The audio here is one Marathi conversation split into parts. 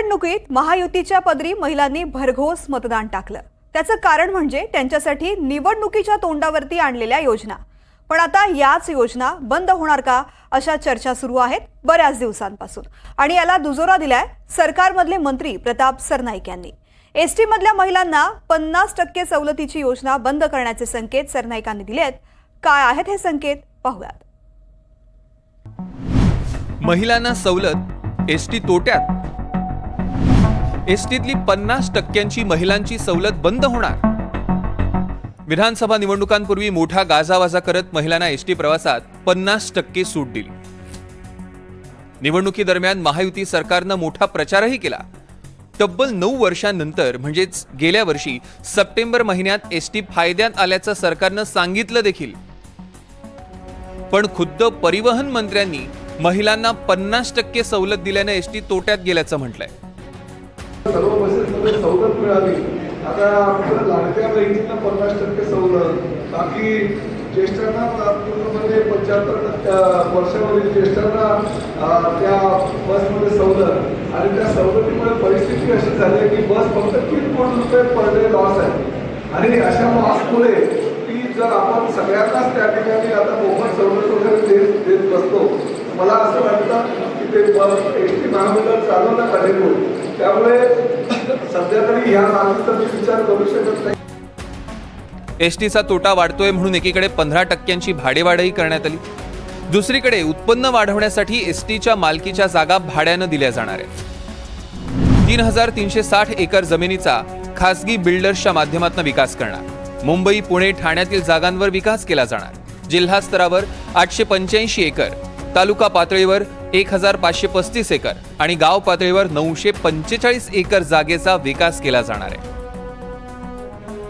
निवडणुकीत महायुतीच्या पदरी महिलांनी भरघोस मतदान टाकलं। त्याचं कारण म्हणजे त्यांच्यासाठी निवडणुकीच्या तोंडावरती आणलेल्या योजना। पण आता याच योजना बंद होणार का अशा चर्चा सुरू आहेत बऱ्याच दिवसांपासून, आणि याला दुजोरा दिलाय सरकारमधले मंत्री प्रताप सरनाईक यांनी। एसटी मधल्या महिलांना 50% सवलतीची योजना बंद करण्याचे संकेत सरनाईकांनी दिलेत। काय आहेत हे संकेत पाहूयात। महिलांना सवलत, एसटी तोट्यात। एसटीतली 50% महिलांची सवलत बंद होणार। विधानसभा निवडणुकांपूर्वी मोठा गाजावाजा करत महिलांना एसटी प्रवासात 50% सूट दिली। निवडणुकीदरम्यान महायुती सरकारनं मोठा प्रचारही केला। तब्बल 9 वर्षांनंतर म्हणजेच गेल्या वर्षी सप्टेंबर महिन्यात एसटी फायद्यात आल्याचं सरकारनं सांगितलं देखील। पण खुद्द परिवहन मंत्र्यांनी महिलांना 50% सवलत दिल्याने एसटी तोट्यात गेल्याचं म्हटलंय। सर्व बसेसमध्ये सवलत मिळाली। आता आपल्या लाडक्या बहिणींना 50% सवलत, बाकी ज्येष्ठांना पूर्णपणे 75 वर्षावरील ज्येष्ठांना त्या बसमध्ये सवलत। आणि त्या सवलतीमुळे परिस्थिती अशी झाली आहे की बस फक्त 3 कोटी रुपये पर डे लॉस आहे। आणि अशा लॉसमुळे की जर आपण सगळ्यांनाच त्या ठिकाणी आता मोफत सवलत वगैरे देत बसतो, मला असं वाटतं की ते बस एसटी महामंडळ चालवलं पाहिजे। त्यामुळे सध्या तरी या बाबतीचा विचार करू शकत नाही। एसटीचा तोटा वाढतोय म्हणून एकीकडे 15% भाडेवाढही करण्यात आली, दुसरीकडे उत्पन्न वाढवण्यासाठी एसटीच्या मालकीच्या जागा भाड्यानं दिल्या जाणार आहेत। 3360 एकर जमिनीचा खासगी बिल्डर्सच्या माध्यमातून विकास करणार। मुंबई, पुणे, ठाण्यातील जागांवर विकास केला जाणार। जिल्हा स्तरावर 885 एकर, तालुका पातळीवर 1535 एकर आणि गाव पातळीवर 945 एकर जागेचा विकास केला जाणार आहे।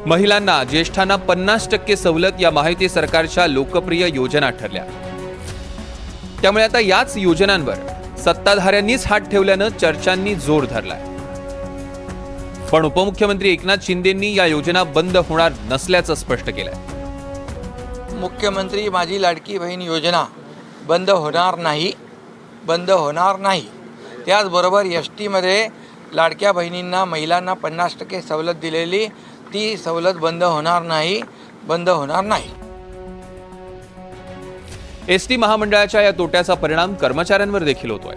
महिलांना, ज्येष्ठांना 50% सवलत या महायुती सरकारच्या लोकप्रिय योजना ठरल्या। त्यामुळे आता याच योजनांवर सत्ताधाऱ्यांनीच हात ठेवल्यानं चर्चांनी जोर धरलाय। पण उपमुख्यमंत्री एकनाथ शिंदेंनी या योजना बंद होणार नसल्याचं स्पष्ट केलंय। मुख्यमंत्री माझी लाडकी बहीण योजना बंद होणार नाही। त्याचबरोबर एसटीमध्ये लाडक्या बहिणींना, महिलांना 50% सवलत दिलेली ती सवलत बंद होणार नाही। एसटी महामंडळाच्या या तोट्याचा परिणाम कर्मचाऱ्यांवर देखील होतोय।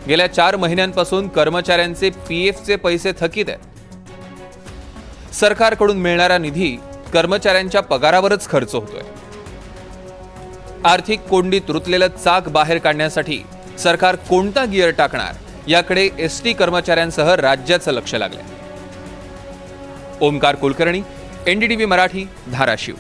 गेल्या 4 महिन्यांपासून कर्मचाऱ्यांचे पीएफचे पैसे थकीत आहेत। सरकारकडून मिळणारा निधी कर्मचाऱ्यांच्या पगारावरच खर्च होतोय। आर्थिक कोंडीत रुतलेलं चाक बाहेर काढण्यासाठी सरकार कोणता गिअर टाकणार याकडे एसटी कर्मचाऱ्यांसह राज्याचं लक्ष लागलंय। ओमकार कुलकर्णी, NDTV मराठी, धाराशिव।